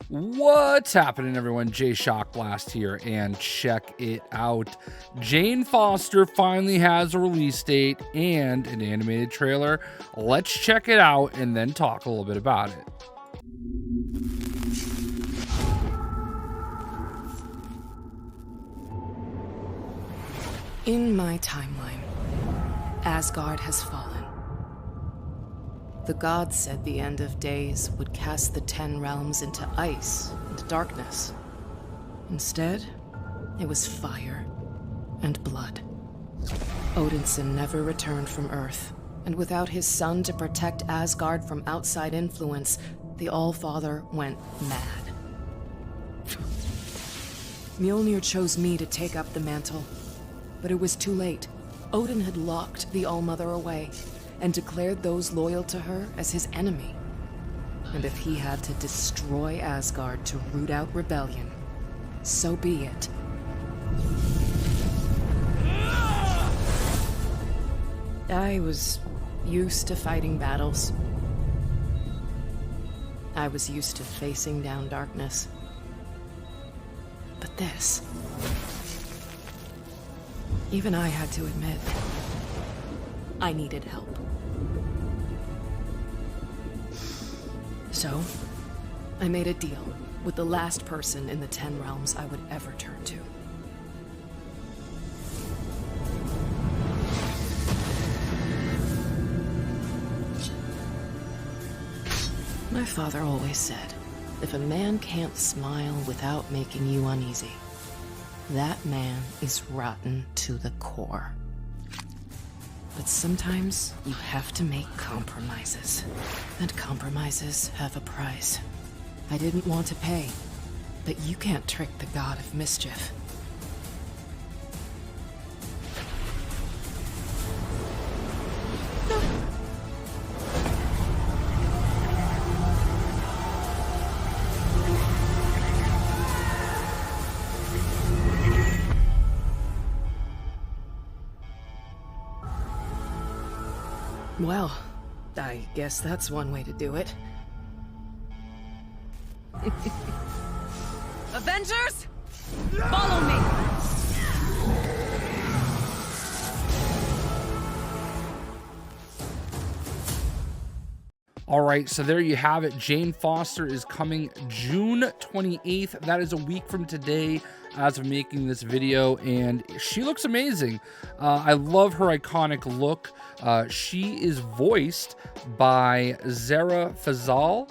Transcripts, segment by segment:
What's happening, everyone? JayShockblast here, and check it out. Jane Foster finally has a release date and an animated trailer. Let's check it out and then talk a little bit about it. In my timeline, Asgard has fallen. The gods said the end of days would cast the 10 realms into ice and darkness. Instead, it was fire and blood. Odinson never returned from Earth, and without his son to protect Asgard from outside influence, the All-Father went mad. Mjolnir chose me to take up the mantle, but it was too late. Odin had locked the All-Mother away and declared those loyal to her as his enemy. And if he had to destroy Asgard to root out rebellion, so be it. I was used to fighting battles. I was used to facing down darkness. But this... even I had to admit, I needed help. So, I made a deal with the last person in the 10 realms I would ever turn to. My father always said, if a man can't smile without making you uneasy, that man is rotten to the core. But sometimes you have to make compromises. And compromises have a price. I didn't want to pay, but you can't trick the god of mischief. Well, I guess that's one way to do it. Avengers, follow me! All right, so there you have it. Jane Foster is coming June 28th. That is a week from today as of making this video, and she looks amazing. I love her iconic look. She is voiced by Zehra Fazal.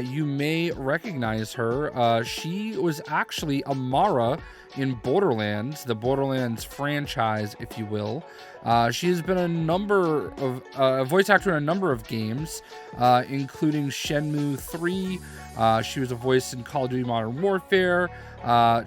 You may recognize her. She was actually Amara in Borderlands, the Borderlands franchise, if you will. She has been a voice actor in a number of games, including Shenmue 3. She was a voice in Call of Duty Modern Warfare.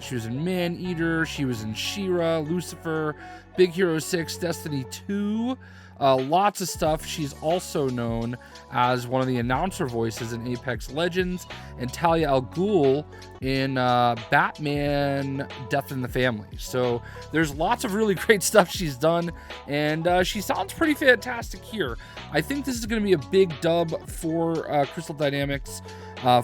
She was in Man-Eater. She was in She-Ra, Lucifer, Big Hero 6, Destiny 2. Lots of stuff. She's also known as one of the announcer voices in Apex Legends, and Talia al Ghul in Batman Death in the Family. So there's lots of really great stuff she's done, and she sounds pretty fantastic here. I think this is going to be a big dub for Crystal Dynamics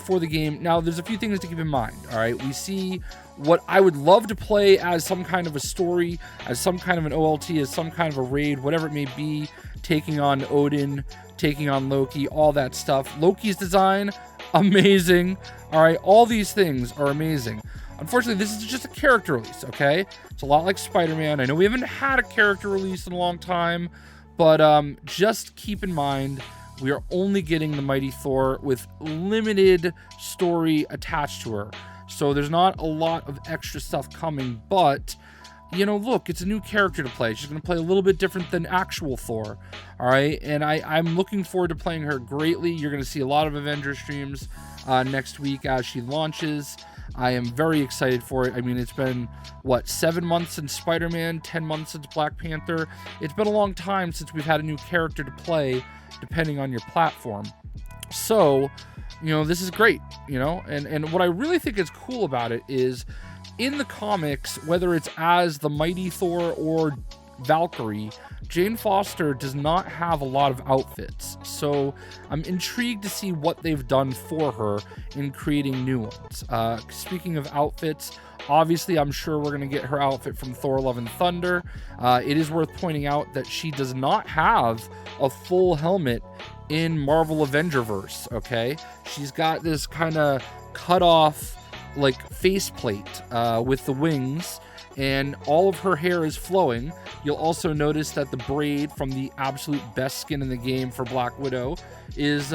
for the game. Now, there's a few things to keep in mind, all right? We see what I would love to play as some kind of a story, as some kind of an OLT, as some kind of a raid, whatever it may be, taking on Odin, taking on Loki, all that stuff. Loki's design, amazing. All right, all these things are amazing. Unfortunately, this is just a character release, okay? It's a lot like Spider-Man. I know we haven't had a character release in a long time, but just keep in mind, we are only getting the Mighty Thor with limited story attached to her. So there's not a lot of extra stuff coming, but, you know, look, it's a new character to play. She's going to play a little bit different than actual Thor, all right? And I'm looking forward to playing her greatly. You're going to see a lot of Avengers streams next week as she launches. I am very excited for it. I mean, it's been, what, 7 months since Spider-Man, 10 months since Black Panther. It's been a long time since we've had a new character to play, depending on your platform. So, you know, this is great, you know, and what I really think is cool about it is in the comics, whether it's as the Mighty Thor or Valkyrie, Jane Foster does not have a lot of outfits. So I'm intrigued to see what they've done for her in creating new ones. Speaking of outfits, obviously, I'm sure we're going to get her outfit from Thor Love and Thunder. It is worth pointing out that she does not have a full helmet in Marvel Avengerverse, okay? She's got this kind of cut off like faceplate with the wings, and all of her hair is flowing. You'll also notice that the braid from the absolute best skin in the game for Black Widow is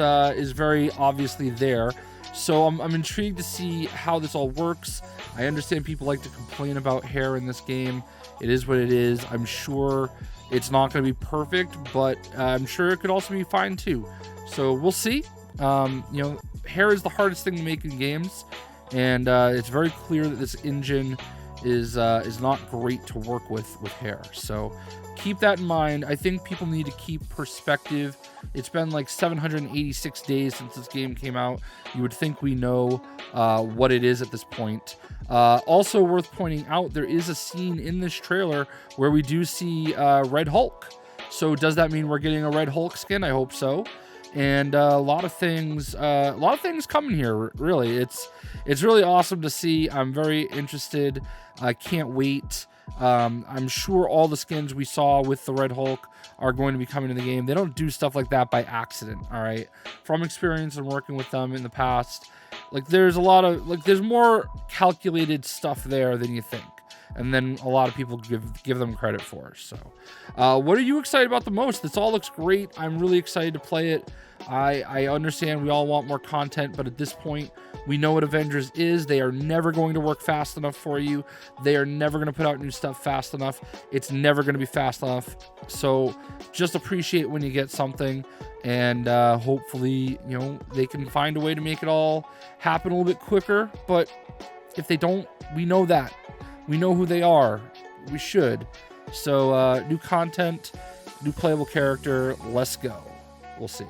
very obviously there. So I'm intrigued to see how this all works. I understand people like to complain about hair in this game. It is what it is. I'm sure it's not going to be perfect, but I'm sure it could also be fine too. So we'll see. You know, hair is the hardest thing to make in games, and it's very clear that this engine is not great to work with hair. So keep that in mind. I think people need to keep perspective. It's been like 786 days since this game came out. You would think we know what it is at this point. Also worth pointing out, there is a scene in this trailer where we do see Red Hulk. So does that mean we're getting a Red Hulk skin? I hope so. And a lot of things coming here. Really, it's really awesome to see. I'm very interested. I can't wait. I'm sure all the skins we saw with the Red Hulk are going to be coming to the game. They don't do stuff like that by accident. All right, from experience and working with them in the past, like there's more calculated stuff there than you think, and then a lot of people give them credit for. So what are you excited about the most? This all looks great. I'm really excited to play it. I understand we all want more content, but at this point, we know what Avengers is. They are never going to work fast enough for you. They are never going to put out new stuff fast enough. It's never going to be fast enough. So just appreciate when you get something, and hopefully, you know, they can find a way to make it all happen a little bit quicker. But if they don't, we know that. We know who they are. We should. So new content, new playable character. Let's go. We'll see.